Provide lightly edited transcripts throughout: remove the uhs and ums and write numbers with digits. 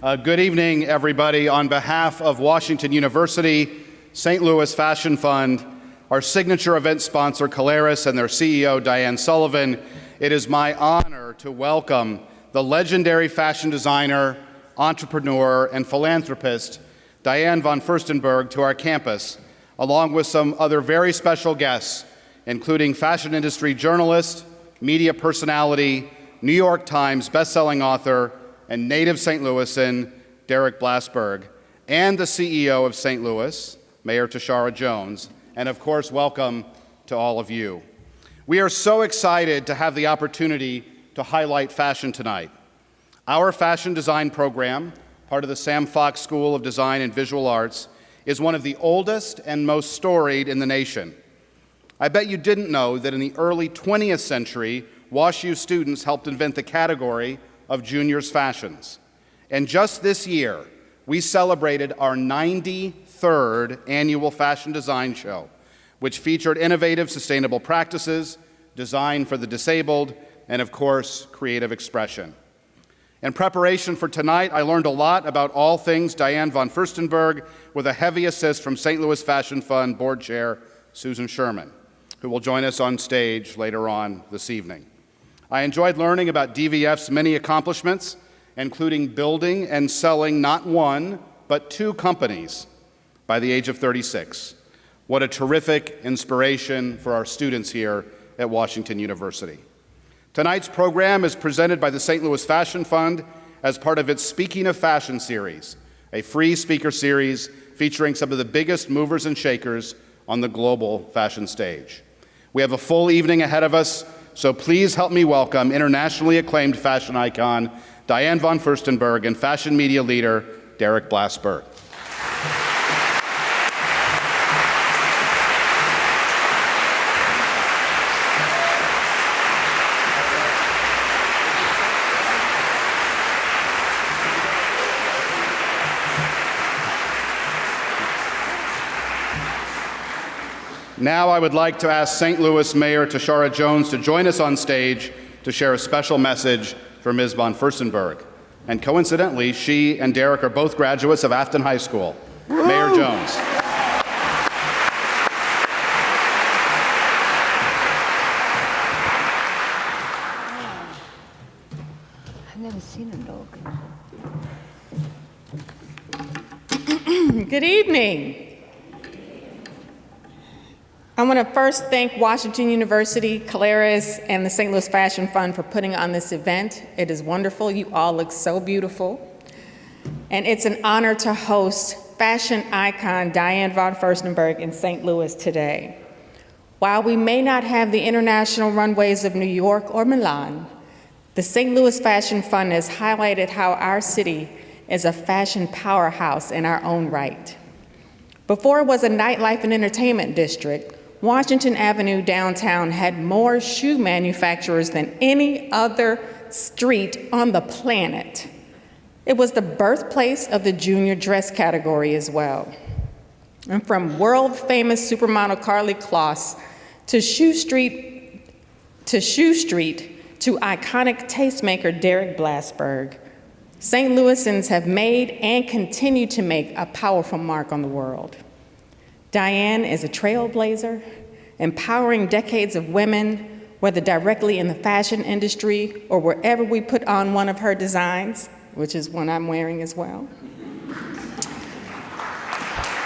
Good evening, everybody. On behalf of Washington University, St. Louis Fashion Fund, our signature event sponsor, Caleres, and their CEO, Diane Sullivan, it is my honor to welcome the legendary fashion designer, entrepreneur, and philanthropist, Diane von Fürstenberg, to our campus, along with some other very special guests, including fashion industry journalist, media personality, New York Times bestselling author, and native St. Louisan, Derek Blasberg, and the CEO of St. Louis, Mayor Tishaura Jones, and of course, welcome to all of you. We are so excited to have the opportunity to highlight fashion tonight. Our fashion design program, part of the Sam Fox School of Design and Visual Arts, is one of the oldest and most storied in the nation. I bet you didn't know that in the early 20th century, WashU students helped invent the category of juniors' fashions. And just this year, we celebrated our 93rd annual fashion design show, which featured innovative, sustainable practices, design for the disabled, and of course, creative expression. In preparation for tonight, I learned a lot about all things Diane von Fürstenberg with a heavy assist from St. Louis Fashion Fund Board Chair Susan Sherman, who will join us on stage later on this evening. I enjoyed learning about DVF's many accomplishments, including building and selling not one, but 2 companies by the age of 36. What a terrific inspiration for our students here at Washington University. Tonight's program is presented by the St. Louis Fashion Fund as part of its Speaking of Fashion series, a free speaker series featuring some of the biggest movers and shakers on the global fashion stage. We have a full evening ahead of us, so please help me welcome internationally acclaimed fashion icon Diane von Fürstenberg and fashion media leader Derek Blasberg. Now I would like to ask St. Louis Mayor Tishaura Jones to join us on stage to share a special message for Ms. von Fürstenberg. And coincidentally, she and Derek are both graduates of Afton High School. Woo! Mayor Jones. I've never seen a dog. Good evening. I want to first thank Washington University, Caleres, and the St. Louis Fashion Fund for putting on this event. It is wonderful. You all look so beautiful. And it's an honor to host fashion icon Diane von Fürstenberg in St. Louis today. While we may not have the international runways of New York or Milan, the St. Louis Fashion Fund has highlighted how our city is a fashion powerhouse in our own right. Before it was a nightlife and entertainment district, Washington Avenue downtown had more shoe manufacturers than any other street on the planet. It was the birthplace of the junior dress category as well. And from world-famous supermodel Carly Kloss to Shoe Street to iconic tastemaker Derek Blasberg, St. Louisans have made and continue to make a powerful mark on the world. Diane is a trailblazer, empowering decades of women, whether directly in the fashion industry or wherever we put on one of her designs, which is one I'm wearing as well.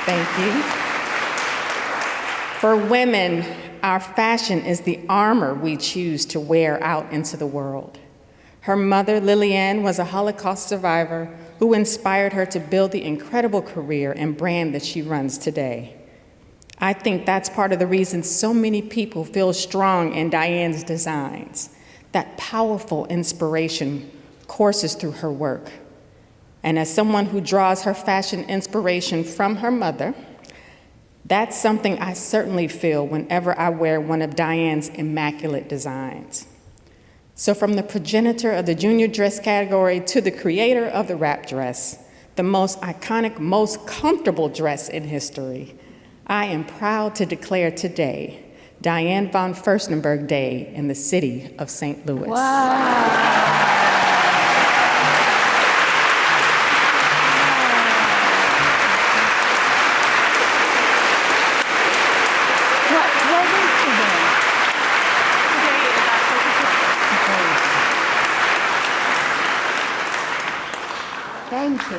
Thank you. For women, our fashion is the armor we choose to wear out into the world. Her mother, Lillian, was a Holocaust survivor who inspired her to build the incredible career and brand that she runs today. I think that's part of the reason so many people feel strong in Diane's designs. That powerful inspiration courses through her work. And as someone who draws her fashion inspiration from her mother, that's something I certainly feel whenever I wear one of Diane's immaculate designs. So from the progenitor of the junior dress category to the creator of the wrap dress, the most iconic, most comfortable dress in history, I am proud to declare today Diane von Fürstenberg Day in the city of St. Louis. Wow. Thank you.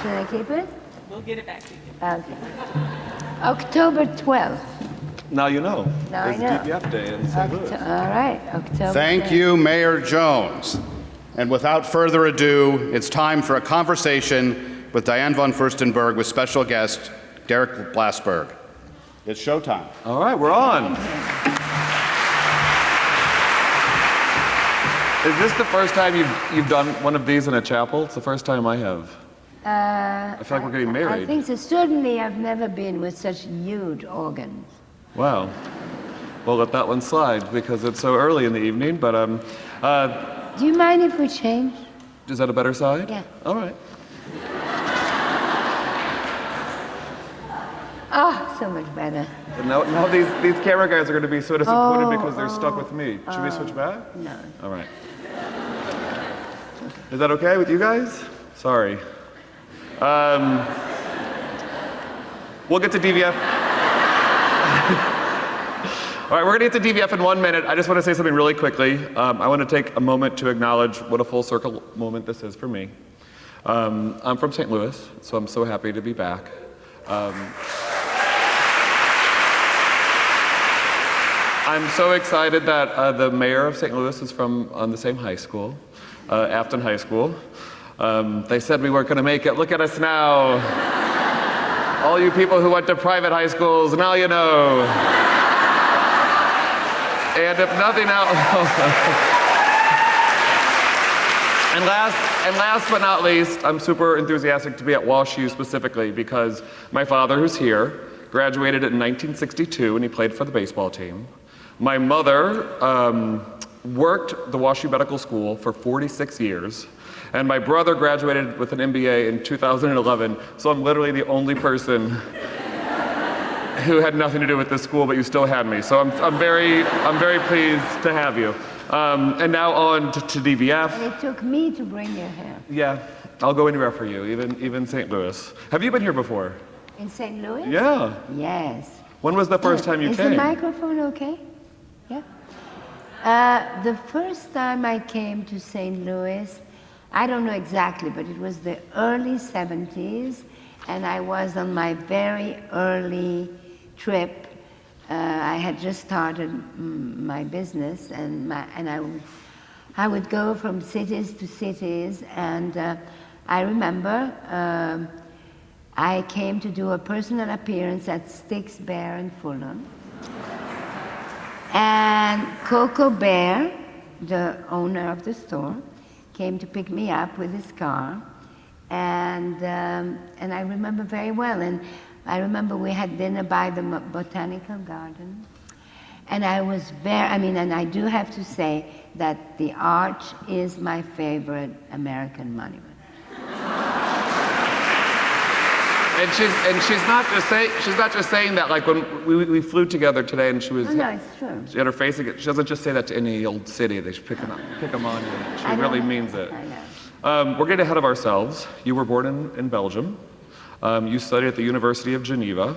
Should I keep it? We'll get it back to you. Okay. October 12th. Now you know. Now I It's know. DPF Day in St. Louis. All right, October Thank 12th. you, Mayor Jones. And without further ado, it's time for a conversation with Diane von Fürstenberg with special guest Derek Blasberg. It's showtime. All right, we're on. Is this the first time you've done one of these in a chapel? It's the first time I have. I feel like we're getting I married. think so. Certainly I've never been with such huge organs. Wow. We'll let that one slide because it's so early in the evening, but Do you mind if we change? is that a better side? Yeah. All right. Oh, so much better. And now these camera guys are going to be so disappointed because they're stuck with me. Should we switch back? No. All right. Is that okay with you guys? Sorry. We'll get to DVF. All right, we're going to get to DVF in 1 minute. I just want to say something really quickly. I want to take a moment to acknowledge what a full circle moment this is for me. I'm from St. Louis, so I'm so happy to be back. I'm so excited that the mayor of St. Louis is from on the same high school, Afton High School. They said we weren't going to make it. Look at us now. All you people who went to private high schools, now you know. And if nothing else, and last but not least, I'm super enthusiastic to be at WashU specifically because my father, who's here, graduated in 1962 and he played for the baseball team. My mother worked the WashU Medical School for 46 years. And my brother graduated with an MBA in 2011, so I'm literally the only person who had nothing to do with this school, but you still had me. So I'm very pleased to have you. And now on to DVF. And it took me to bring you here. Yeah, I'll go anywhere for you, even St. Louis. Have you been here before? In St. Louis? Yeah. Yes. When was the first time you Is came? the microphone okay? Yeah. The first time I came to St. Louis, I don't know exactly, but it was the early 70s, and I was on my very early trip. I had just started my business, and I would go from cities to cities, and I remember I came to do a personal appearance at Sticks Bear in Fulham. And Coco Bear, the owner of the store, came to pick me up with his car, and I remember very well. And I remember we had dinner by the botanical garden, and and I do have to say that the arch is my favorite American monument. And she's not just saying that. Like when we flew together today, and she was. No, it's true. She had her face again. She doesn't just say that to any old city. They should pick them on you. She really means it. I know. We're getting ahead of ourselves. You were born in Belgium. You studied at the University of Geneva.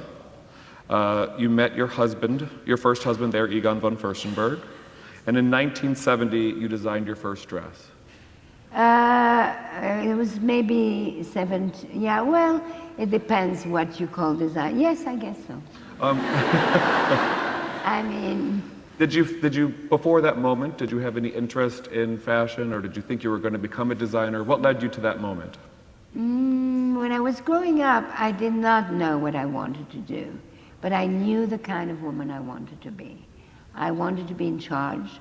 You met your first husband there, Egon von Fürstenberg. And in 1970, you designed your first dress. It was maybe 70. Yeah, well, it depends what you call design. Yes, I guess so. I mean. Did you, before that moment, did you have any interest in fashion, or did you think you were going to become a designer? What led you to that moment? When I was growing up, I did not know what I wanted to do, but I knew the kind of woman I wanted to be. I wanted to be in charge.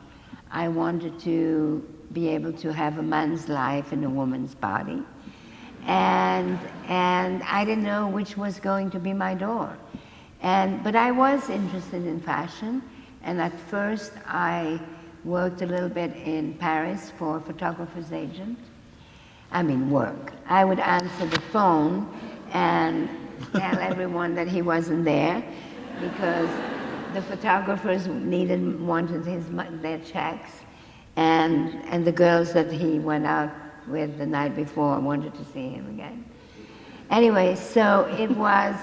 I wanted to be able to have a man's life in a woman's body. And I didn't know which was going to be my door. But I was interested in fashion, and at first I worked a little bit in Paris for a photographer's agent. I mean, work. I would answer the phone and tell everyone that he wasn't there because the photographers wanted their checks, and the girls that he went out with the night before wanted to see him again. Anyway, so it was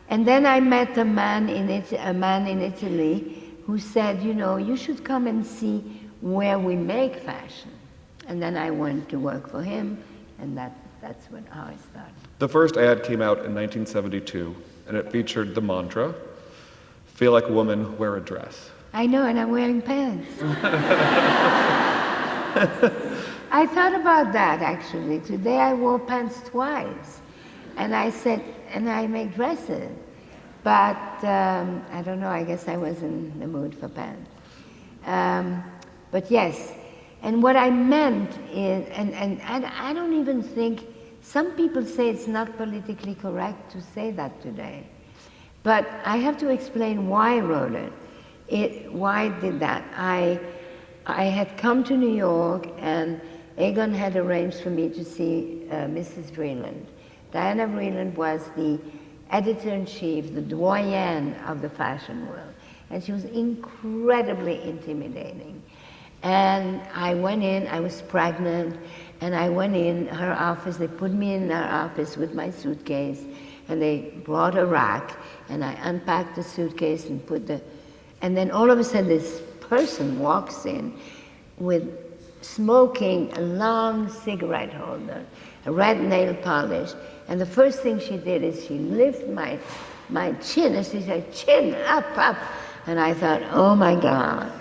And then I met a man in Italy who said, you know, you should come and see where we make fashion. And then I went to work for him, and that's how I started. The first ad came out in 1972, and it featured the mantra, "Feel like a woman, wear a dress." I know, and I'm wearing pants. I thought about that, actually. Today I wore pants twice. And I said, and I make dresses. But I don't know, I guess I was in the mood for pants. But yes, and what I meant is, and I don't even think, some people say it's not politically correct to say that today. But I have to explain why I wrote it. Why I did that. I had come to New York, and Egon had arranged for me to see Mrs. Vreeland. Diana Vreeland was the editor-in-chief, the doyenne of the fashion world. And she was incredibly intimidating. And I went in, I was pregnant, and I went in her office. They put me in her office with my suitcase, and they brought a rack, and I unpacked the suitcase and and then all of a sudden this person walks in with smoking a long cigarette holder, a red nail polish, and the first thing she did is she lifted my chin, and she said, "Chin, up, up." And I thought, oh my God.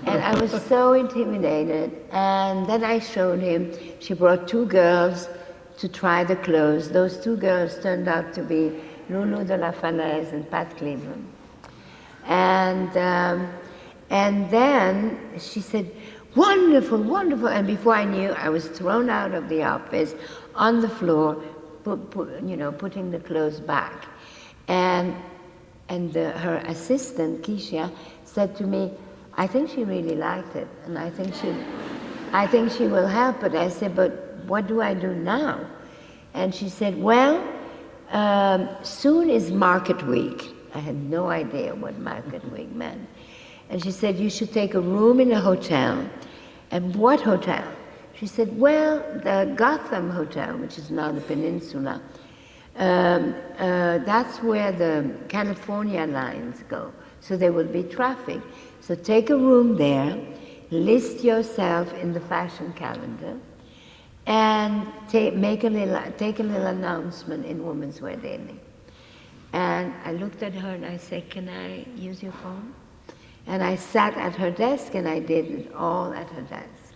And I was so intimidated. And then I showed him, she brought two girls to try the clothes. Those two girls turned out to be Lulu de la Falaise and Pat Cleveland. And then she said, "Wonderful, wonderful." And before I knew, I was thrown out of the office on the floor, putting the clothes back. And her assistant, Keisha, said to me, "I think she really liked it, and I think she will help it." I said, "But what do I do now?" And she said, "Well, soon is Market Week." I had no idea what Market Week meant. And she said, "You should take a room in a hotel." And what hotel? She said, "Well, the Gotham Hotel, which is now the Peninsula. That's where the California lines go. So there will be traffic. So take a room there, list yourself in the fashion calendar, and take a little announcement in Women's Wear Daily." And I looked at her and I said, "Can I use your phone?" And I sat at her desk and I did it all at her desk.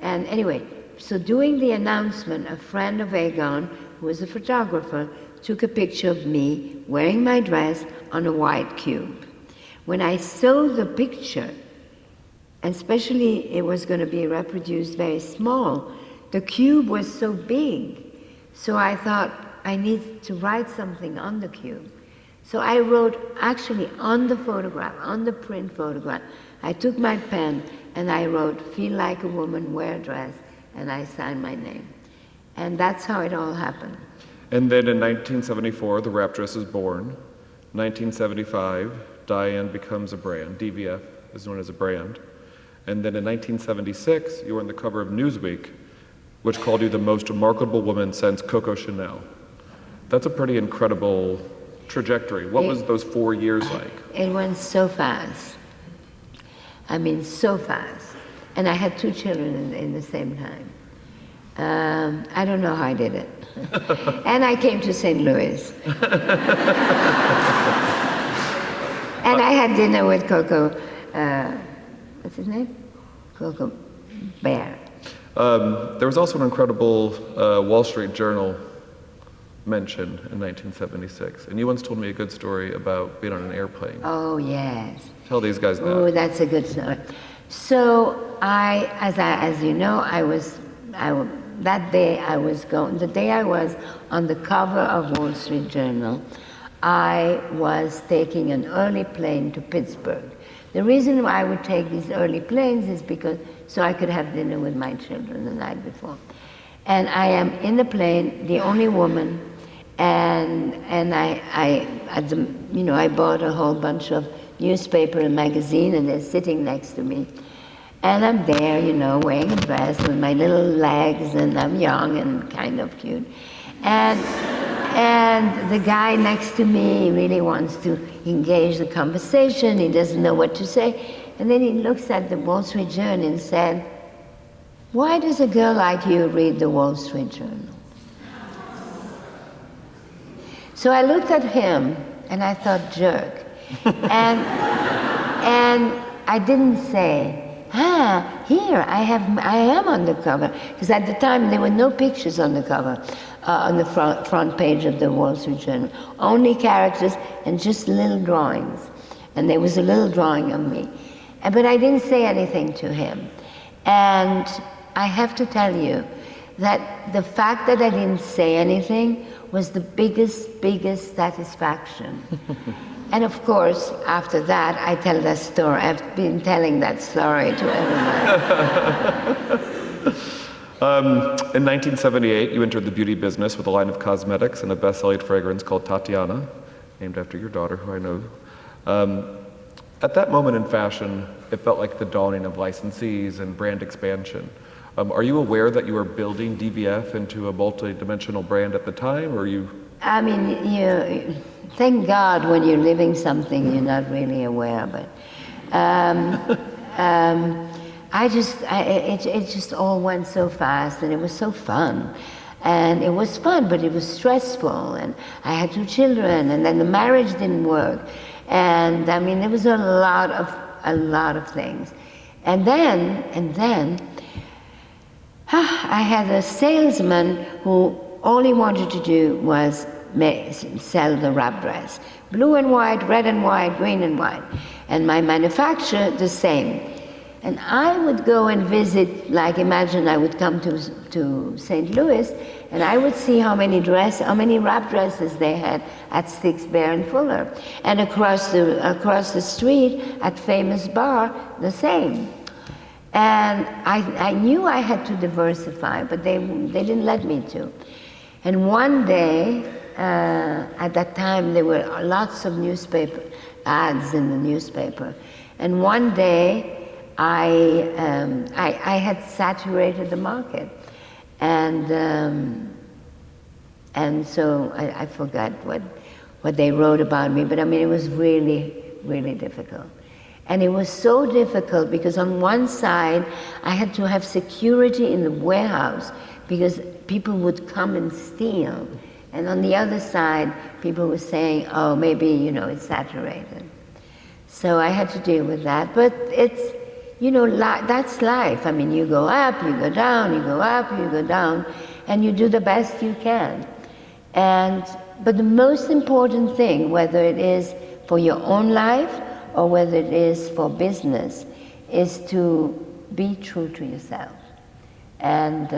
And anyway, so doing the announcement, a friend of Egon, who was a photographer, took a picture of me wearing my dress on a white cube. When I saw the picture, and especially it was going to be reproduced very small, the cube was so big. So I thought, I need to write something on the cube. So I wrote actually on the photograph, on the print photograph. I took my pen and I wrote, "Feel like a woman, wear a dress," and I signed my name. And that's how it all happened. And then in 1974, the wrap dress is born. 1975, Diane becomes a brand. DVF is known as a brand. And then in 1976, you were on the cover of Newsweek, which called you the most remarkable woman since Coco Chanel. That's a pretty incredible trajectory. What was those 4 years like? It went so fast. I mean, so fast. And I had 2 children in the same time. I don't know how I did it. And I came to St. Louis. And I had dinner with Coco, what's his name? Coco Bear. There was also an incredible Wall Street Journal mention in 1976. And you once told me a good story about being on an airplane. Oh, yes. Tell these guys that. Oh, that's a good story. So as you know, that day the day I was on the cover of Wall Street Journal, I was taking an early plane to Pittsburgh. The reason why I would take these early planes is because so I could have dinner with my children the night before. And I am in the plane, the only woman, and I bought a whole bunch of newspaper and magazine, and they're sitting next to me. And I'm there, wearing a dress with my little legs, and I'm young and kind of cute. And And the guy next to me really wants to engage the conversation. He doesn't know what to say. And then he looks at the Wall Street Journal and said, "Why does a girl like you read the Wall Street Journal?" So I looked at him and I thought, jerk. And I didn't say, here, I am on the cover. Because at the time, there were no pictures on the cover, on the front page of the Wall Street Journal. Only characters and just little drawings. And there was a little drawing of me. But I didn't say anything to him. And I have to tell you that the fact that I didn't say anything was the biggest satisfaction. And of course, after that, I tell that story. I've been telling that story to everyone. In 1978, you entered the beauty business with a line of cosmetics and a best-selling fragrance called Tatiana, named after your daughter, who I know. At that moment in fashion, it felt like the dawning of licensees and brand expansion. Are you aware that you were building DVF into a multi-dimensional brand at the time, or are you? I mean, thank God when you're living something you're not really aware of it. It just all went so fast, and it was so fun. And it was fun, but it was stressful, and I had 2 children, and then the marriage didn't work. And I mean, there was a lot of things. And then, I had a salesman who all he wanted to do was sell the wrap dress. Blue and white, red and white, green and white. And my manufacturer, the same. And I would go and visit, like imagine I would come to St. Louis, and I would see how many wrap dresses they had at Sticks, Bear and Fuller. And across the street at Famous Bar, the same. And I knew I had to diversify, but they didn't let me to. And one day, at that time, there were lots of newspaper ads in the newspaper. And one day, I had saturated the market. And so I forgot what they wrote about me, but I mean, it was really, really difficult. And it was so difficult because on one side, I had to have security in the warehouse because people would come and steal. And on the other side, people were saying, oh, maybe, it's saturated. So I had to deal with that. But it's, that's life. I mean, you go up, you go down, you go up, you go down, and you do the best you can. But the most important thing, whether it is for your own life or whether it is for business, is to be true to yourself. And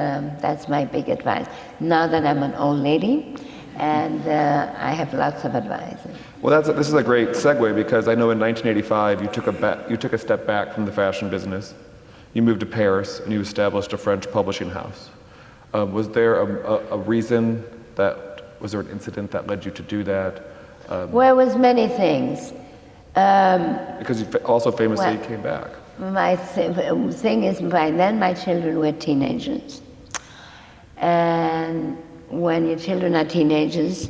that's my big advice. Now that I'm an old lady, and I have lots of advice. Well, this is a great segue because I know in 1985 you took a step back from the fashion business. You moved to Paris and you established a French publishing house. Was there a reason was there an incident that led you to do that? Well, it was many things. Because you also famously came back. My thing is, by then my children were teenagers. And when your children are teenagers,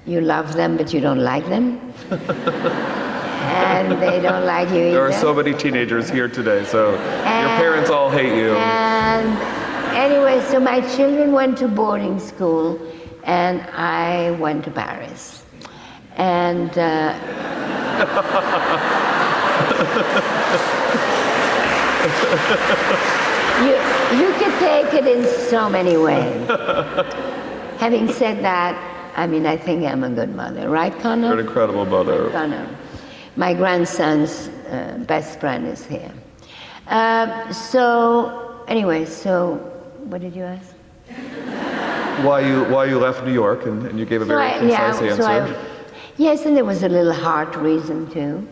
you love them, but you don't like them. And they don't like you either. There are so many teenagers here today, so your parents all hate you. And anyway, so my children went to boarding school, and I went to Paris. And you could take it in so many ways. Having said that, I mean, I think I'm a good mother, right, Connor? You're an incredible mother. Connor. My grandson's best friend is here. Anyway, what did you ask? Why you left New York, and you gave a very concise answer. Yes, and there was a little heart reason too.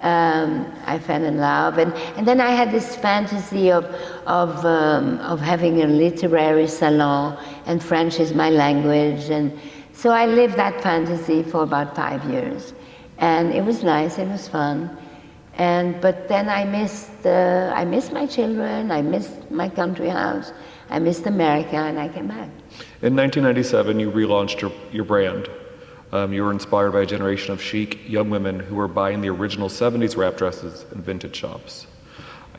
I fell in love, and then I had this fantasy of having a literary salon, and French is my language, and so I lived that fantasy for about 5 years, and it was nice, it was fun, but then I missed my children, I missed my country house, I missed America, and I came back. In 1997, you relaunched your brand. You were inspired by a generation of chic young women who were buying the original 70s wrap dresses in vintage shops.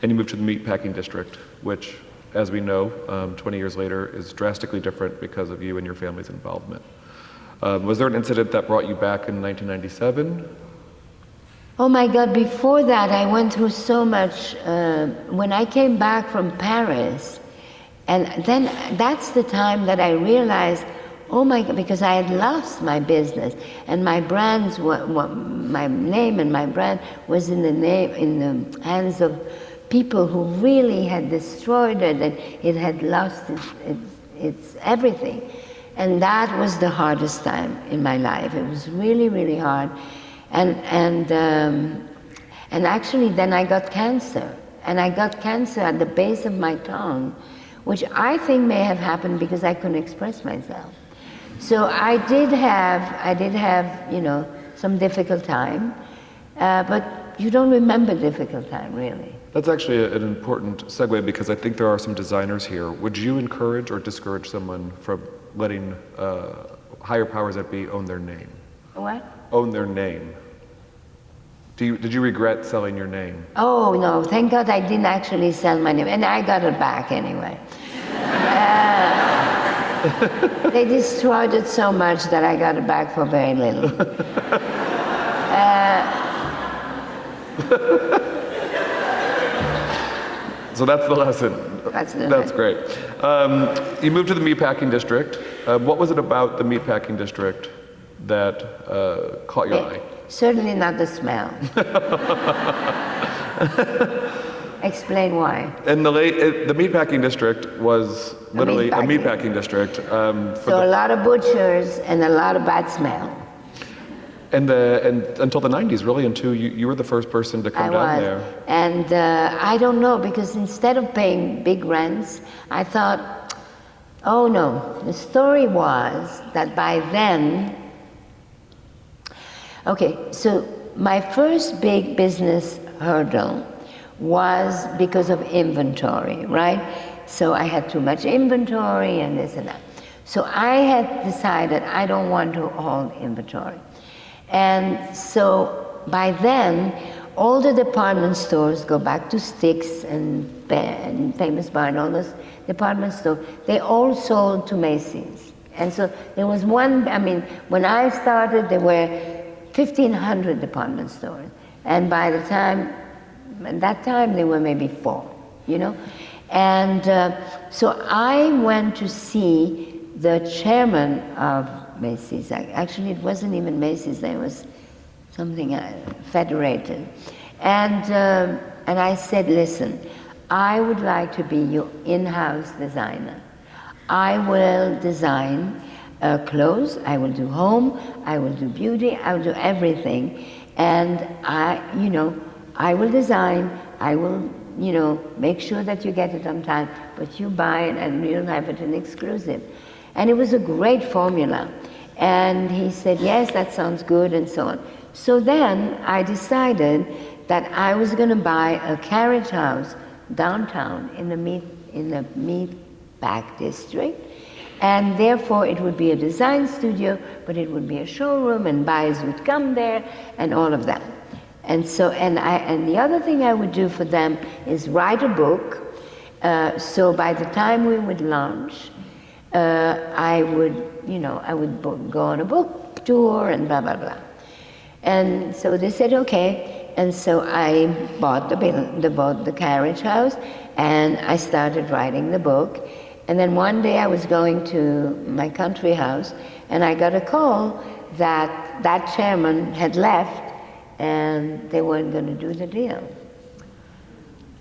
And you moved to the Meatpacking district, which, as we know, 20 years later, is drastically different because of you and your family's involvement. Was there an incident that brought you back in 1997? Oh my God, before that I went through so much. When I came back from Paris, and then that's the time that I realized, oh my God, because I had lost my business, and my brands, my name and my brand was in the hands of people who really had destroyed it, and it had lost its everything. And that was the hardest time in my life. It was really, really hard. And actually then I got cancer. And I got cancer at the base of my tongue, which I think may have happened because I couldn't express myself. So I did have, you know, some difficult time, but you don't remember difficult time, really. That's actually an important segue because I think there are some designers here. Would you encourage or discourage someone from letting higher powers that be own their name? What? Own their name. Did you regret selling your name? Oh, no, thank God I didn't actually sell my name, and I got it back anyway. They destroyed it so much that I got it back for very little. So that's the lesson. That's great. You moved to the Meatpacking district. What was it about the Meatpacking district that caught your eye? Certainly not the smell. Explain why. And the Meatpacking district was literally a meatpacking district. So a lot of butchers and a lot of bad smell. And until the 90s, really, until you were the first person to come down there. And I don't know, because instead of paying big rents, I thought, oh no. The story was that by then, okay, so my first big business hurdle was because of inventory, right? So I had too much inventory and this and that. So I had decided I don't want to hold inventory. And so by then, all the department stores go back to Sticks and Famous Bar and all those department stores. They all sold to Macy's. And so there was one, I mean, when I started, there were 1,500 department stores. And by the time, at that time, there were maybe 4, you know? And so I went to see the chairman of Macy's. Actually, it wasn't even Macy's, there was something Federated. And I said, listen, I would like to be your in-house designer. I will design clothes, I will do home, I will do beauty, I will do everything. And I will design, I will, make sure that you get it on time, but you buy it and you'll have it in exclusive. And it was a great formula. And he said, yes, that sounds good, and so on. So then I decided that I was going to buy a carriage house downtown in the meat pack district. And therefore it would be a design studio, but it would be a showroom, and buyers would come there, and all of that. And so, and the other thing I would do for them is write a book. So by the time we would launch, I would go on a book tour and blah, blah, blah. And so they said, okay. And so I bought the carriage house, and I started writing the book. And then one day I was going to my country house, and I got a call that that chairman had left, and they weren't going to do the deal.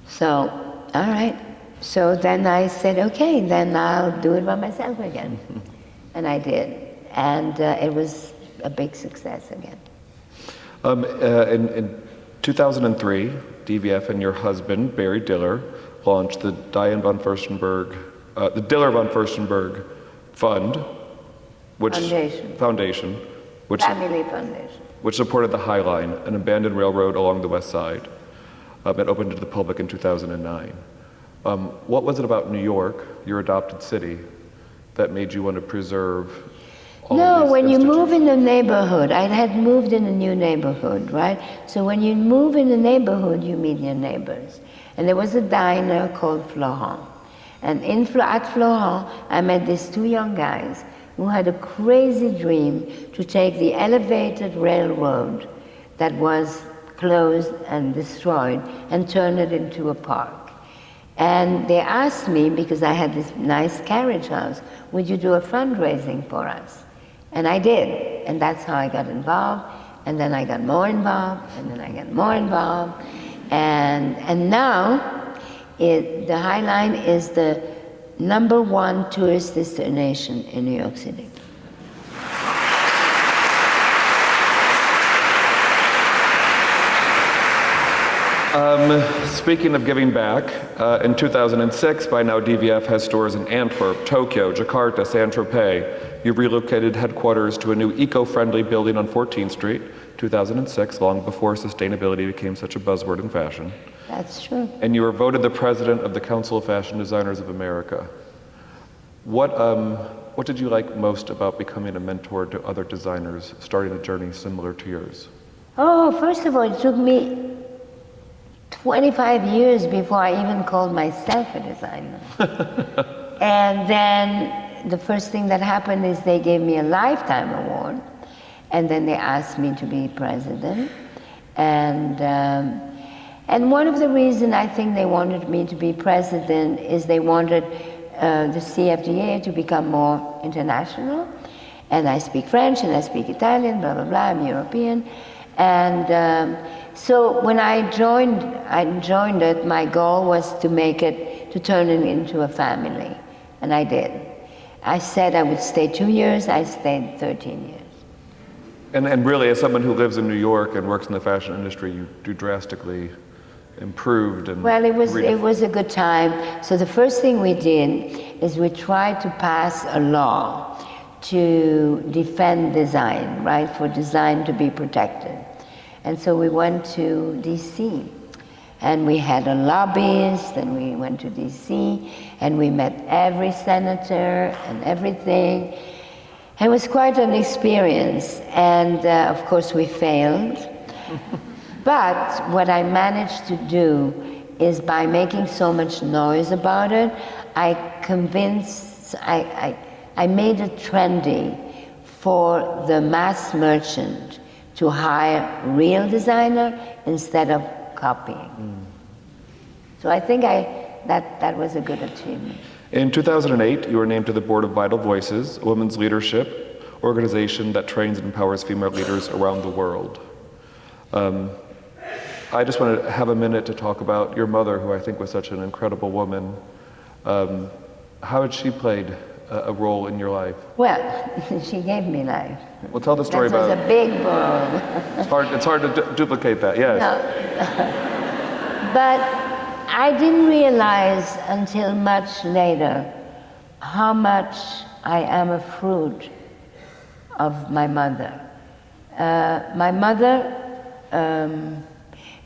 So, all right. So then I said, okay, then I'll do it by myself again. And I did. And it was a big success again. In 2003, DVF and your husband, Barry Diller, launched the Diane von Fürstenberg, the Diller von Fürstenberg Fund, Foundation, Family Foundation. Which supported the High Line, an abandoned railroad along the west side. It opened to the public in 2009. What was it about New York, your adopted city, that made you want to preserve all of No, these when you move institutions? in a neighborhood, I had moved in a new neighborhood, right? So when you move in a neighborhood, you meet your neighbors. And there was a diner called Florent. And at Florent, I met these two young guys who had a crazy dream to take the elevated railroad that was closed and destroyed and turn it into a park. And they asked me, because I had this nice carriage house, would you do a fundraising for us? And I did, and that's how I got involved, and then I got more involved, and then I got more involved, and now the High Line is the #1 tourist destination in New York City. Speaking of giving back, in 2006, by now DVF has stores in Antwerp, Tokyo, Jakarta, Saint-Tropez. You relocated headquarters to a new eco-friendly building on 14th Street, 2006, long before sustainability became such a buzzword in fashion. That's true. And you were voted the president of the Council of Fashion Designers of America. What did you like most about becoming a mentor to other designers, starting a journey similar to yours? Oh, first of all, it took me 25 years before I even called myself a designer. And then the first thing that happened is they gave me a lifetime award, and then they asked me to be president. And one of the reasons I think they wanted me to be president is they wanted the CFDA to become more international. And I speak French and I speak Italian, blah, blah, blah, I'm European. And so when I joined it, my goal was to turn it into a family. And I did. I said I would stay 2 years, I stayed 13 years. And really, as someone who lives in New York and works in the fashion industry, you do drastically improved and well, it was a good time. So the first thing we did is we tried to pass a law to defend design, right, for design to be protected. And so we went to DC, and we had a lobbyist, and we went to DC, and we met every senator and everything. It was quite an experience, and of course we failed. But what I managed to do is, by making so much noise about it, I made it trendy for the mass merchant to hire real designer instead of copying. So I think that was a good achievement. In 2008, you were named to the board of Vital Voices, a women's leadership organization that trains and empowers female leaders around the world. I just want to have a minute to talk about your mother, who I think was such an incredible woman. How had she played a role in your life? Well, she gave me life. Well, tell the story That was about a big role. It's hard to duplicate that, yes. No. But I didn't realize until much later how much I am a fruit of my mother. My mother,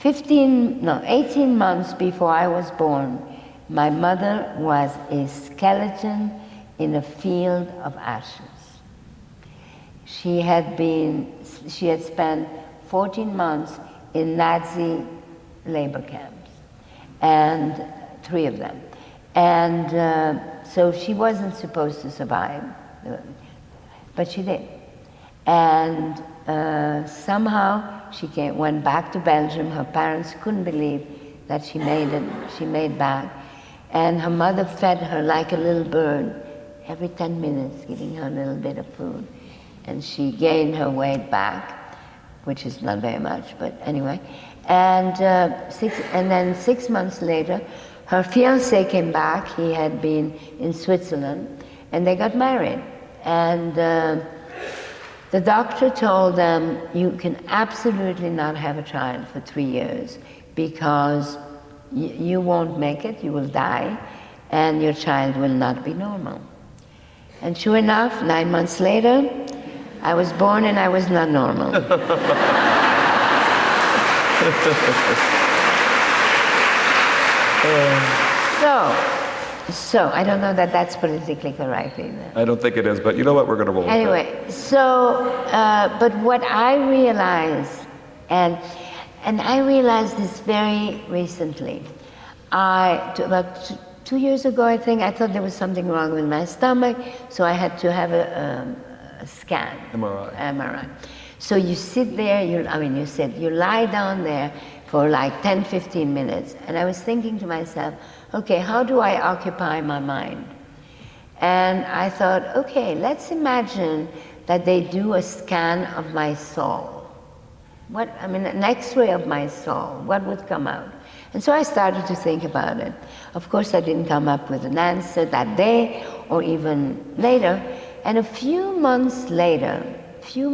18 months before I was born, my mother was a skeleton in a field of ashes. She had spent 14 months in Nazi labor camps, and 3 of them. And so she wasn't supposed to survive, but she did. And somehow she went back to Belgium. Her parents couldn't believe that she made it. She made back. And her mother fed her like a little bird every 10 minutes, giving her a little bit of food. And she gained her weight back, which is not very much, but anyway. And then 6 months later, her fiancé came back. He had been in Switzerland, and they got married. And the doctor told them, you can absolutely not have a child for 3 years because you won't make it, you will die, and your child will not be normal. And sure enough, 9 months later, I was born and I was not normal. So I don't know that that's politically correct either. I don't think it is, but you know what? We're going to roll with it. Anyway, but what I realized, and I realized this very recently, about 2 years ago, I think, I thought there was something wrong with my stomach, so I had to have a scan. MRI. So you sit there, you lie down there for like 10, 15 minutes, and I was thinking to myself, okay, how do I occupy my mind? And I thought, okay, let's imagine that they do a scan of my soul. An x-ray of my soul, what would come out? And so I started to think about it. Of course, I didn't come up with an answer that day or even later. And a few months later, it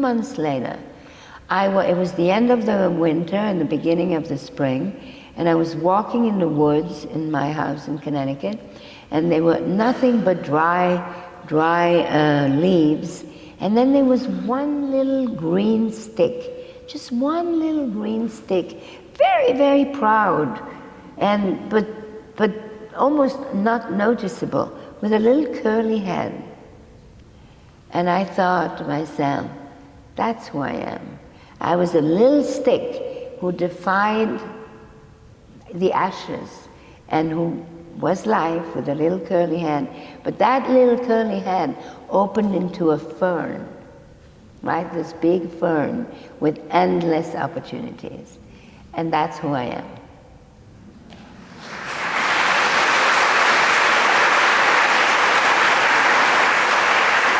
was the end of the winter and the beginning of the spring, and I was walking in the woods in my house in Connecticut, and they were nothing but dry leaves. And then there was one little green stick, just one little green stick, very, very proud, but almost not noticeable, with a little curly head. And I thought to myself, that's who I am. I was a little stick who defied the ashes and who was life with a little curly head. But that little curly head opened into a fern, right? This big fern with endless opportunities. And that's who I am.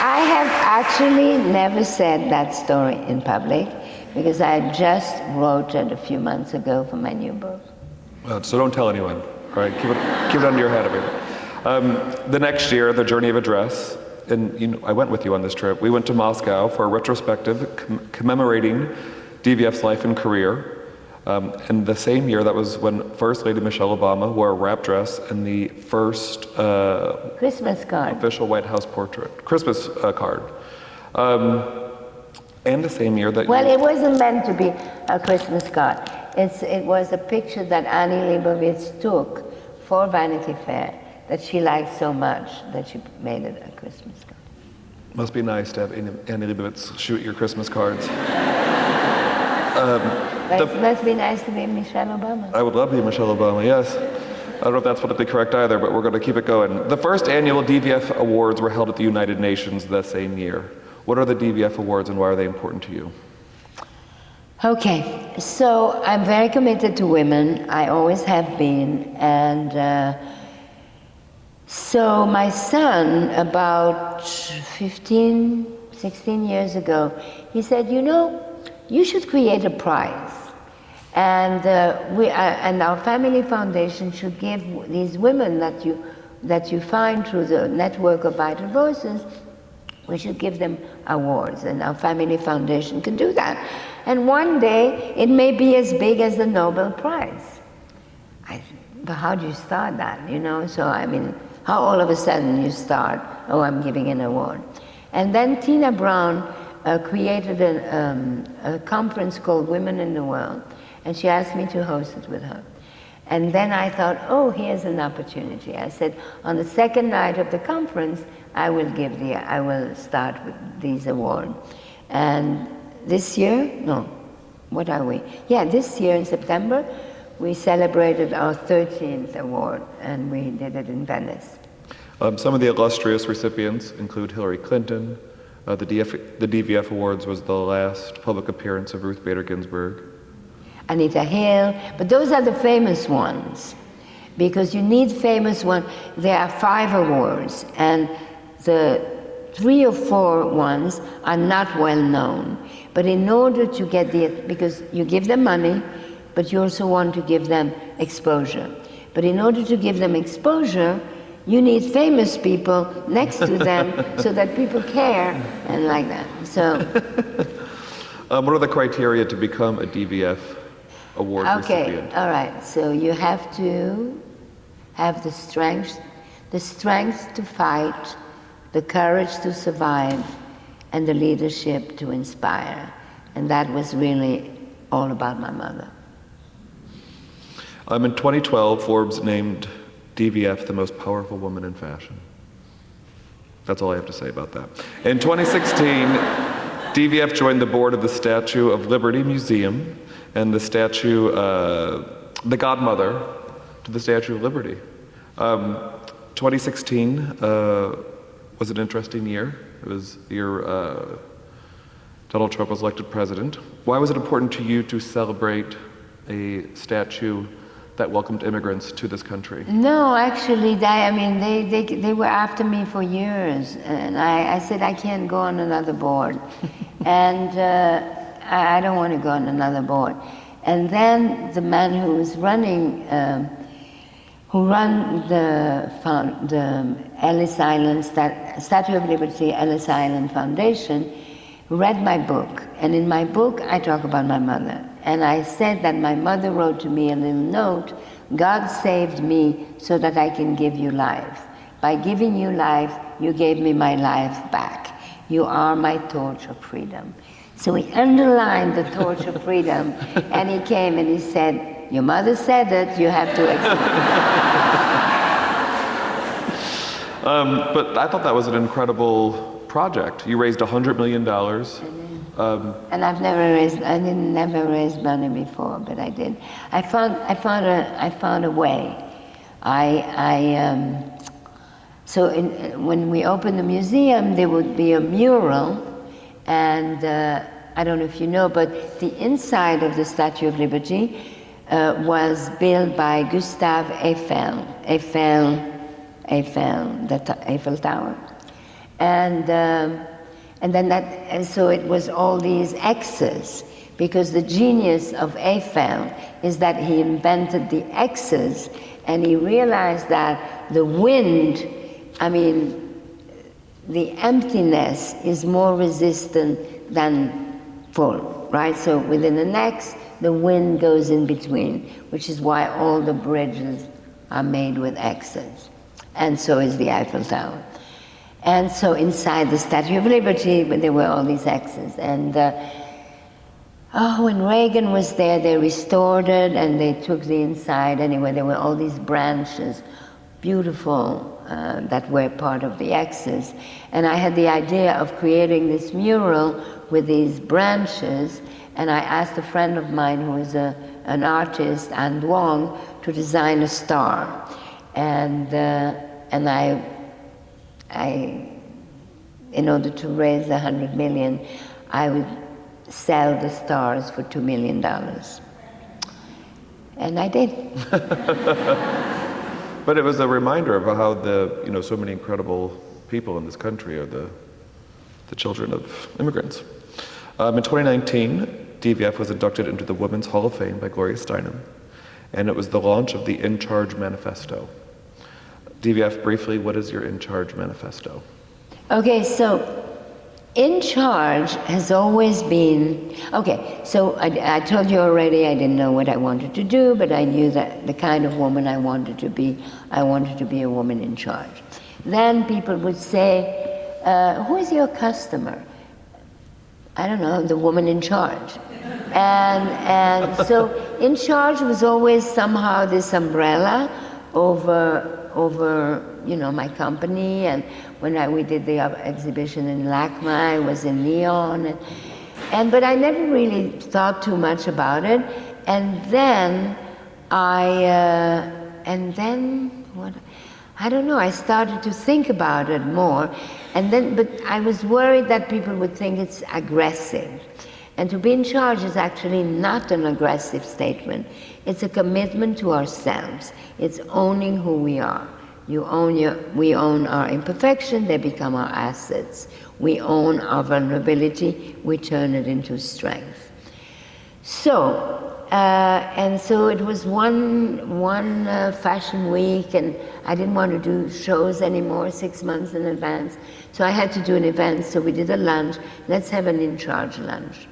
I have actually never said that story in public because I just wrote it a few months ago for my new book. So don't tell anyone, all right? Keep it under your head, everyone. The next year, the Journey of a Dress, and I went with you on this trip. We went to Moscow for a retrospective commemorating DVF's life and career. And the same year, that was when First Lady Michelle Obama wore a wrap dress in the first Christmas card. Official White House portrait, Christmas card. And the same year that it wasn't meant to be a Christmas card. It was a picture that Annie Leibovitz took for Vanity Fair that she liked so much that she made it a Christmas card. Must be nice to have Annie Leibovitz shoot your Christmas cards. It must be nice to be Michelle Obama. I would love to be Michelle Obama, yes. I don't know if that's politically correct either, but we're going to keep it going. The first annual DVF Awards were held at the United Nations the same year. What are the DVF Awards and why are they important to you? Okay, so I'm very committed to women. I always have been. And so my son, about 15, 16 years ago, he said, you should create a prize. And and our family foundation should give these women that you find through the network of Vital Voices, we should give them awards, and our family foundation can do that. And one day, it may be as big as the Nobel Prize. But how do you start that, So, how all of a sudden you start, I'm giving an award. And then Tina Brown created a conference called Women in the World, and she asked me to host it with her. And then I thought, here's an opportunity. I said, on the second night of the conference, I will start with these awards. And this year, this year in September, we celebrated our 13th award, and we did it in Venice. Some of the illustrious recipients include Hillary Clinton. The DVF Awards was the last public appearance of Ruth Bader Ginsburg. Anita Hill, but those are the famous ones, because you need famous ones. There are 5 awards, and the 3 or 4 ones are not well known. But in order to get because you give them money, but you also want to give them exposure. But in order to give them exposure, you need famous people next to them so that people care and like that. So, what are the criteria to become a DVF award recipient? All right. So you have to have the strength to fight, the courage to survive, and the leadership to inspire. And that was really all about my mother. In 2012, Forbes named DVF, the most powerful woman in fashion. That's all I have to say about that. In 2016, DVF joined the board of the Statue of Liberty Museum and the statue, the godmother to the Statue of Liberty. 2016 was an interesting year. It was the year Donald Trump was elected president. Why was it important to you to celebrate a statue that welcomed immigrants to this country? No, actually, they were after me for years, and I said I can't go on another board, and I don't want to go on another board. And then the man who was running, who ran the Ellis Island Statue of Liberty Ellis Island Foundation, read my book, and in my book I talk about my mother. And I said that my mother wrote to me a little note, God saved me so that I can give you life. By giving you life, you gave me my life back. You are my torch of freedom. So he underlined the torch of freedom, and he came and he said, your mother said it, you have to accept it. But I thought that was an incredible project. You raised $100 million. And I never raised money before, but I did. I found a way. When we opened the museum, there would be a mural, and I don't know if you know, but the inside of the Statue of Liberty was built by Gustave Eiffel, the Eiffel Tower, and then so it was all these X's, because the genius of Eiffel is that he invented the X's, and he realized that the wind, the emptiness is more resistant than full, right? So within an X, the wind goes in between, which is why all the bridges are made with X's, and so is the Eiffel Tower. And so inside the Statue of Liberty, there were all these X's. And when Reagan was there, they restored it and they took the inside. Anyway, there were all these branches, beautiful, that were part of the X's. And I had the idea of creating this mural with these branches. And I asked a friend of mine who is an artist, Anne Wong, to design a star. And in order to raise $100 million, I would sell the stars for $2 million. And I did. But it was a reminder of how so many incredible people in this country are the children of immigrants. In 2019, DVF was inducted into the Women's Hall of Fame by Gloria Steinem, and it was the launch of the In Charge Manifesto. DVF, briefly, what is your In Charge Manifesto? Okay, so In Charge has always been, so I told you already I didn't know what I wanted to do, but I knew that the kind of woman I wanted to be a woman in charge. Then people would say, who is your customer? I don't know, the woman in charge. And so In Charge was always somehow this umbrella over my company. And when we did the exhibition in LACMA, I was in Lyon, but I never really thought too much about it. And then I started to think about it more. But I was worried that people would think it's aggressive. And to be in charge is actually not an aggressive statement. It's a commitment to ourselves. It's owning who we are. We own our imperfection, they become our assets. We own our vulnerability, we turn it into strength. So it was one fashion week, and I didn't want to do shows anymore 6 months in advance. So I had to do an event, so we did a lunch. Let's have an In Charge lunch.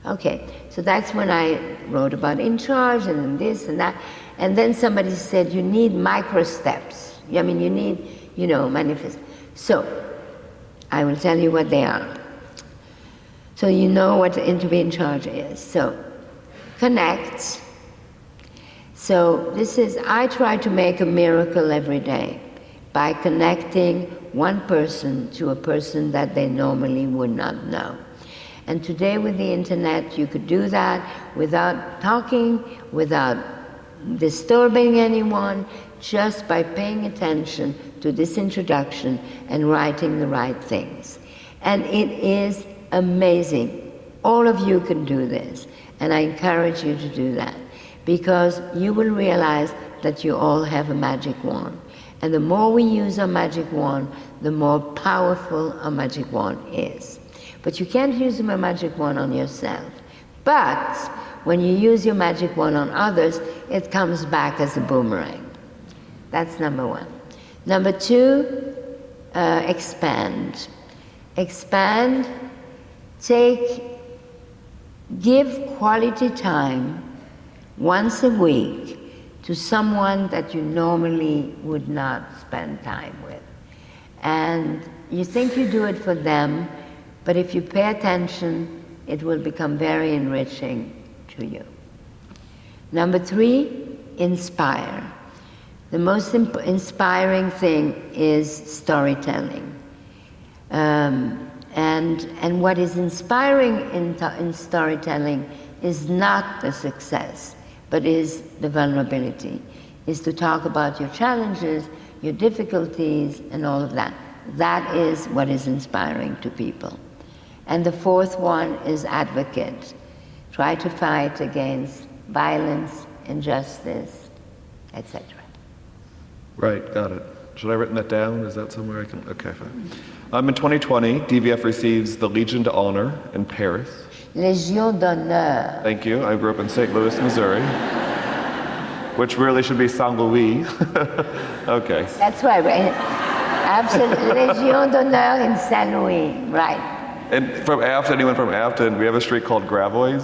Okay, so that's when I wrote about In Charge and then this and that. And then somebody said, you need micro steps. You need, manifest. So I will tell you what they are. So you know what to be in charge is. So connect, So I try to make a miracle every day by connecting one person to a person that they normally would not know. And today with the internet, you could do that without talking, without disturbing anyone, just by paying attention to this introduction and writing the right things. And it is amazing. All of you can do this, and I encourage you to do that, because you will realize that you all have a magic wand. And the more we use our magic wand, the more powerful our magic wand is. But you can't use a magic wand on yourself. But when you use your magic wand on others, it comes back as a boomerang. That's number one. Number two, expand. Expand, give quality time once a week to someone that you normally would not spend time with. And you think you do it for them, but if you pay attention, it will become very enriching to you. Number three, inspire. The most inspiring thing is storytelling. And what is inspiring in storytelling is not the success, but is the vulnerability, is to talk about your challenges, your difficulties, and all of that. That is what is inspiring to people. And the fourth one is advocate. Try to fight against violence, injustice, etc. Right, got it. Should I written that down? Is that somewhere I can? Okay, fine. In 2020, DVF receives the Legion d'Honneur in Paris. Légion d'honneur. Thank you. I grew up in St. Louis, Missouri, which really should be St.Louis. Okay. That's right. Absolutely. Légion d'honneur in St.Louis, right. And from Afton, anyone from Afton, we have a street called Gravois.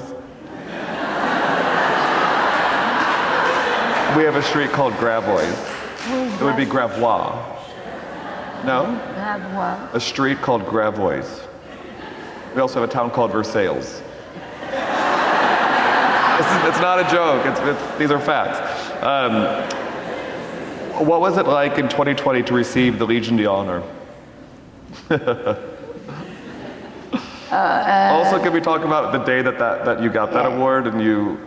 We have a street called Gravois. It would be Gravois. No? Gravois. A street called Gravois. We also have a town called Versailles. It's not a joke. These are facts. What was it like in 2020 to receive the Legion d'Honneur? Also, can we talk about the day that you got that award and you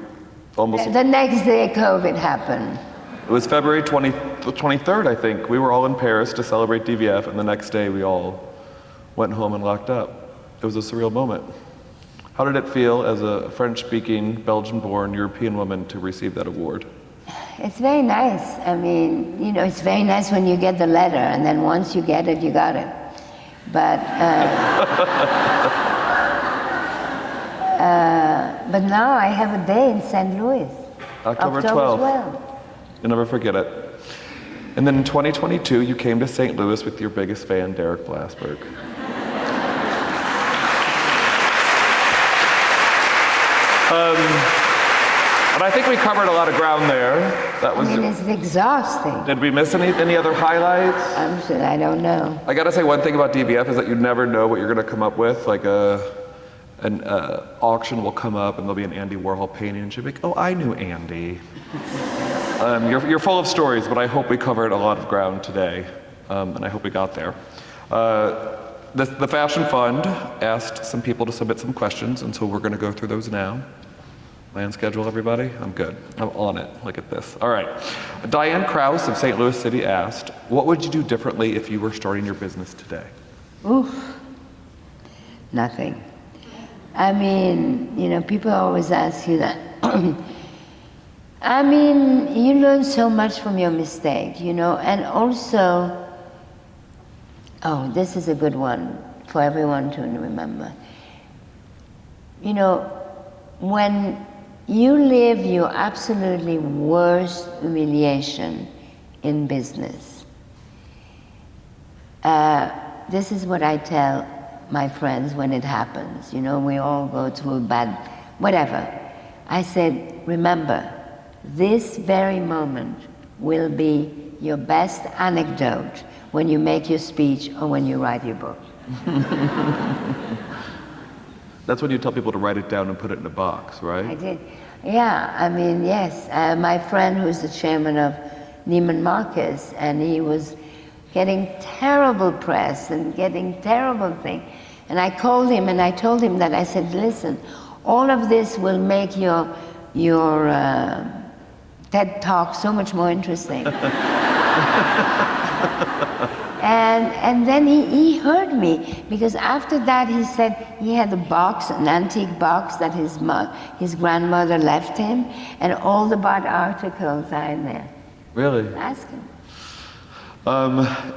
almost... The next day COVID happened. It was February 23rd, I think. We were all in Paris to celebrate DVF, and the next day we all went home and locked up. It was a surreal moment. How did it feel as a French-speaking, Belgian-born European woman to receive that award? It's very nice. I mean, you know, it's very nice when you get the letter, and then once you get it, you got it. But but now I have a day in St. Louis. October 12th. You'll never forget it. And then in 2022, you came to St. Louis with your biggest fan, Derek Blasberg. And I think we covered a lot of ground there. I mean, it's exhausting. Did we miss any other highlights? I'm sure, I don't know. I gotta say one thing about DVF is that you never know what you're gonna come up with. Like an auction will come up and there'll be an Andy Warhol painting and she'll be like, oh, I knew Andy. You're full of stories, but I hope we covered a lot of ground today, and I hope we got there. The Fashion Fund asked some people to submit some questions, and so we're going to go through those now. Am I on schedule, everybody? I'm good. I'm on it. Look at this. All right. Diane Krause of St. Louis City asked, what would you do differently if you were starting your business today? Oof. Nothing. I mean, you know, people always ask you that. I mean, you learn so much from your mistake, you know, and also, oh, this is a good one for everyone to remember. You know, when you live your absolutely worst humiliation in business, this is what I tell my friends when it happens. You know, we all go through bad, whatever. I said, remember, this very moment will be your best anecdote when you make your speech or when you write your book. That's when you tell people to write it down and put it in a box, right? I did. Yeah, I mean, yes. My friend who's the chairman of Neiman Marcus, and he was getting terrible press and getting terrible things. And I called him and I told him that, I said, listen, all of this will make your TED Talk so much more interesting. And then he heard me, because after that he said he had a box, an antique box that his grandmother left him, and all the Bart articles are in there. Really? Ask him.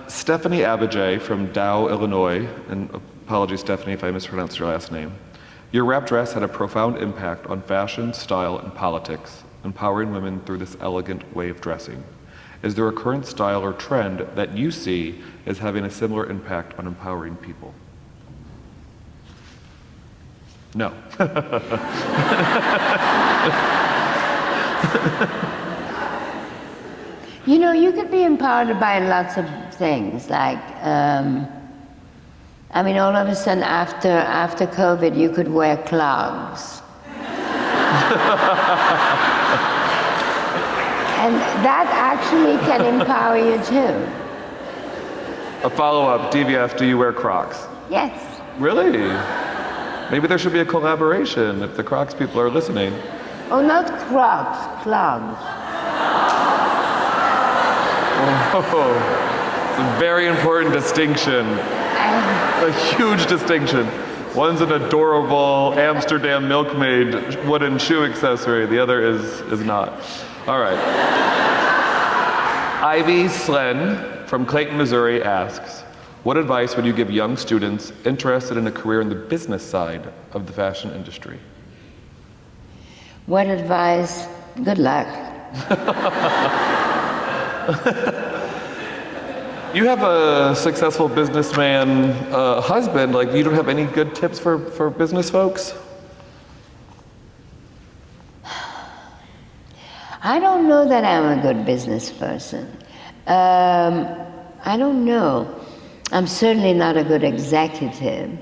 Stephanie Abijay from Dow, Illinois, and apologies, Stephanie, if I mispronounced your last name. Your wrap dress had a profound impact on fashion, style, and politics, empowering women through this elegant way of dressing. Is there a current style or trend that you see as having a similar impact on empowering people? No. You know, you could be empowered by lots of things, like, I mean, all of a sudden after COVID, you could wear clogs. And that actually can empower you too. A follow-up, DVF, do you wear Crocs? Yes. Really? Maybe there should be a collaboration if the Crocs people are listening. Oh, not Crocs, clogs. Oh, it's a very important distinction. A huge distinction. One's an adorable Amsterdam milkmaid wooden shoe accessory. The other is not. All right. Ivy Slen from Clayton, Missouri asks, what advice would you give young students interested in a career in the business side of the fashion industry? What advice? Good luck. You have a successful businessman husband. Like, you don't have any good tips for business folks? I don't know that I'm a good business person. I don't know. I'm certainly not a good executive.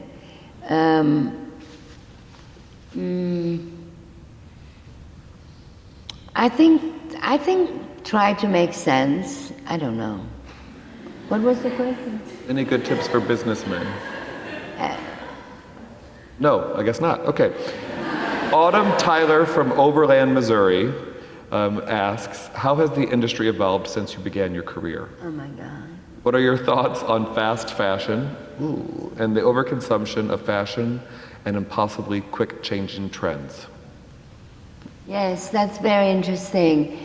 I think try to make sense. I don't know. What was the question? Any good tips for businessmen? No, I guess not. Okay. Autumn Tyler from Overland, Missouri asks, how has the industry evolved since you began your career? Oh my God. What are your thoughts on fast fashion and the overconsumption of fashion and impossibly quick changing trends? Yes, that's very interesting.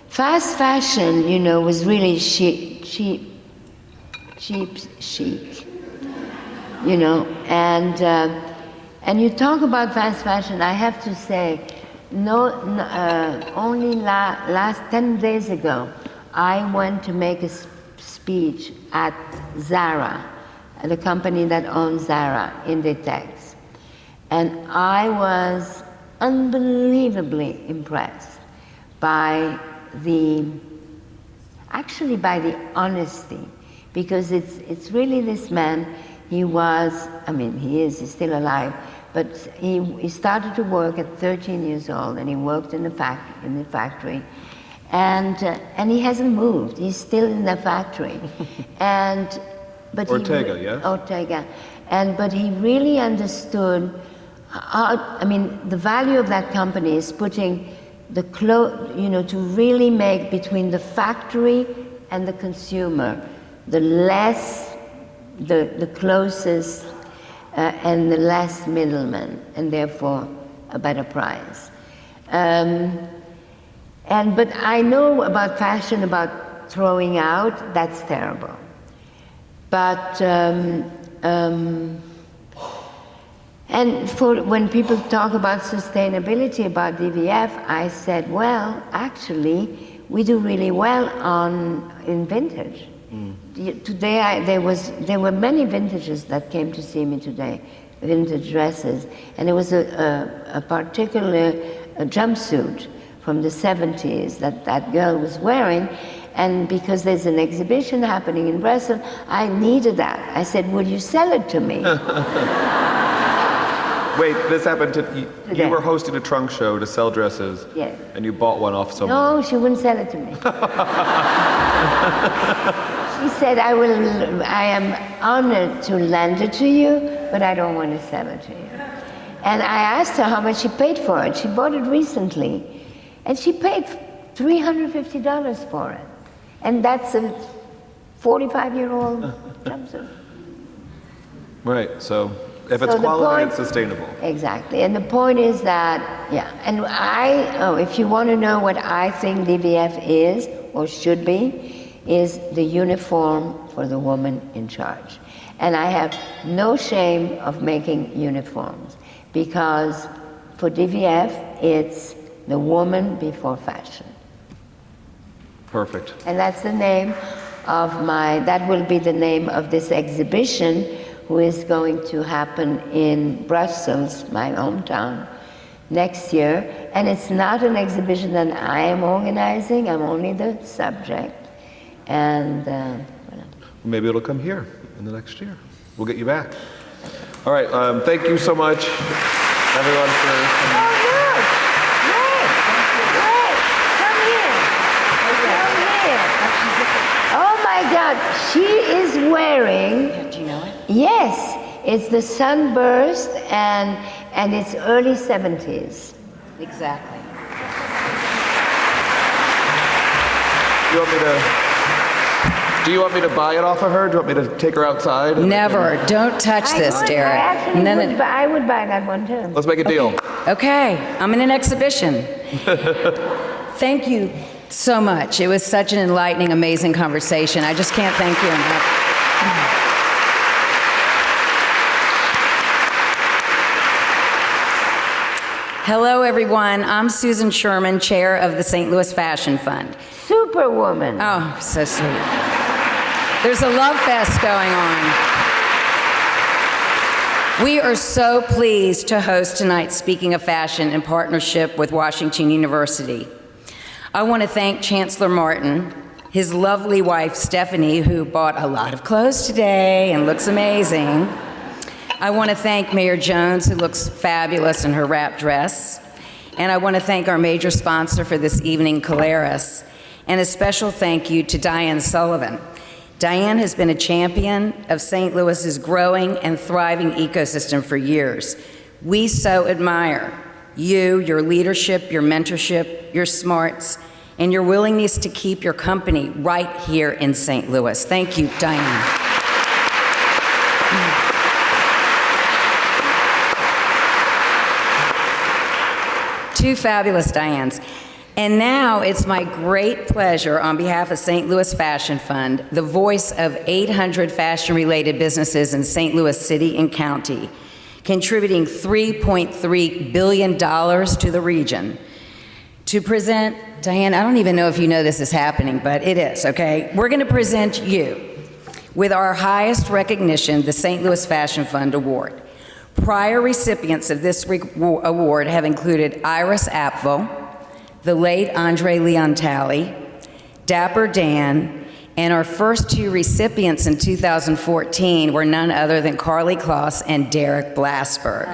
Fast fashion, you know, was really cheap chic, you know, and you talk about fast fashion, I have to say, only last 10 days ago, I went to make a speech at Zara, the company that owns Zara, Inditex. And I was unbelievably impressed by the honesty, because it's really this man. He's still alive, but he started to work at 13 years old, and he worked in the factory, and he hasn't moved. He's still in the factory, but Ortega, but he really understood the value of that company is putting to really make between the factory and the consumer the closest and the less middlemen, and therefore a better price. But I know about fashion, about throwing out, that's terrible. But when people talk about sustainability, about DVF, I said, well, actually, we do really well in vintage. Today, there were many vintages that came to see me today, vintage dresses, and there was a particular jumpsuit from the 70s that girl was wearing, and because there's an exhibition happening in Brussels, I needed that. I said, would you sell it to me? Wait, this happened to you. Today. You were hosting a trunk show to sell dresses. Yes. And you bought one off someone. No, she wouldn't sell it to me. She said, I am honored to lend it to you, but I don't want to sell it to you. And I asked her how much she paid for it. She bought it recently, and she paid $350 for it. And that's a 45-year-old jumpsuit. Right, so if it's quality, it's sustainable. Exactly, and the point is that, yeah, and if you want to know what I think DVF is, or should be, is the uniform for the woman in charge. And I have no shame of making uniforms, because for DVF, it's the woman before fashion. Perfect. And that's the name of that will be the name of this exhibition, who is going to happen in Brussels, my hometown, next year. And it's not an exhibition that I am organizing, I'm only the subject. And maybe it'll come here in the next year. We'll get you back. All right, thank you so much, everyone, for coming. oh, look! Wait! Come here! Oh my God, she is wearing... Do you know it? Yes, it's the sunburst, and it's early 70s. Exactly. Do you want me to buy it off of her? Do you want me to take her outside? Never. Don't touch this, Derek. I would buy that one too. Let's make a deal. Okay, I'm in an exhibition. Thank you so much. It was such an enlightening, amazing conversation. I just can't thank you enough. Hello, everyone. I'm Susan Sherman, chair of the St. Louis Fashion Fund. Superwoman. Oh, so sweet. There's a love fest going on. We are so pleased to host tonight's Speaking of Fashion in partnership with Washington University. I want to thank Chancellor Martin, his lovely wife Stephanie, who bought a lot of clothes today and looks amazing. I want to thank Mayor Jones, who looks fabulous in her wrap dress. And I want to thank our major sponsor for this evening, Caleres. And a special thank you to Diane Sullivan. Diane has been a champion of St. Louis's growing and thriving ecosystem for years. We so admire you, your leadership, your mentorship, your smarts, and your willingness to keep your company right here in St. Louis. Thank you, Diane. Two fabulous Dianes. And now it's my great pleasure, on behalf of St. Louis Fashion Fund, the voice of 800 fashion-related businesses in St. Louis City and County, contributing $3.3 billion to the region, to present, Diane, I don't even know if you know this is happening, but it is, okay? We're gonna present you with our highest recognition, the St. Louis Fashion Fund Award. Prior recipients of this award have included Iris Apfel, the late Andre Leontali, Dapper Dan, and our first two recipients in 2014 were none other than Carly Kloss and Derek Blasberg.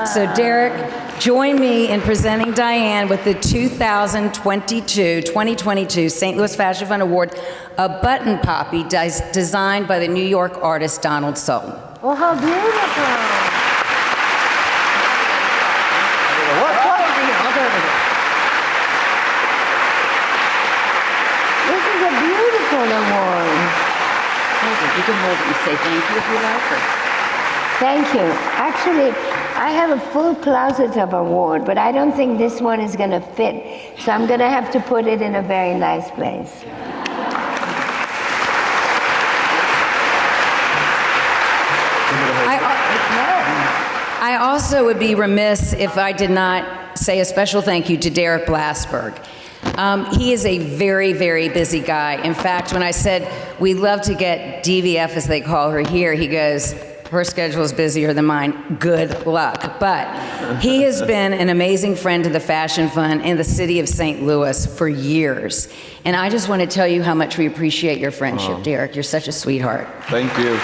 So Derek, join me in presenting Diane with the 2022 St. Louis Fashion Fund Award, a button poppy designed by the New York artist Donald Sultan. Oh, how beautiful. Award. You can hold it and say thank you if you like it. Thank you. Actually, I have a full closet of award, but I don't think this one is going to fit, so I'm going to have to put it in a very nice place. I also would be remiss if I did not say a special thank you to Derek Blasberg. He is a very, very busy guy. In fact, when I said we love to get DVF, as they call her here, he goes, her schedule is busier than mine. Good luck. But he has been an amazing friend to the Fashion Fund and the city of St. Louis for years. And I just want to tell you how much we appreciate your friendship, Derek. You're such a sweetheart. Thank you.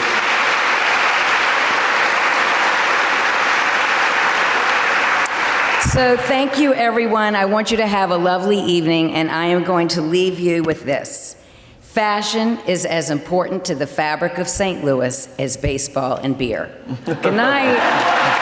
So thank you, everyone. I want you to have a lovely evening, and I am going to leave you with this. Fashion is as important to the fabric of St. Louis as baseball and beer. Good night.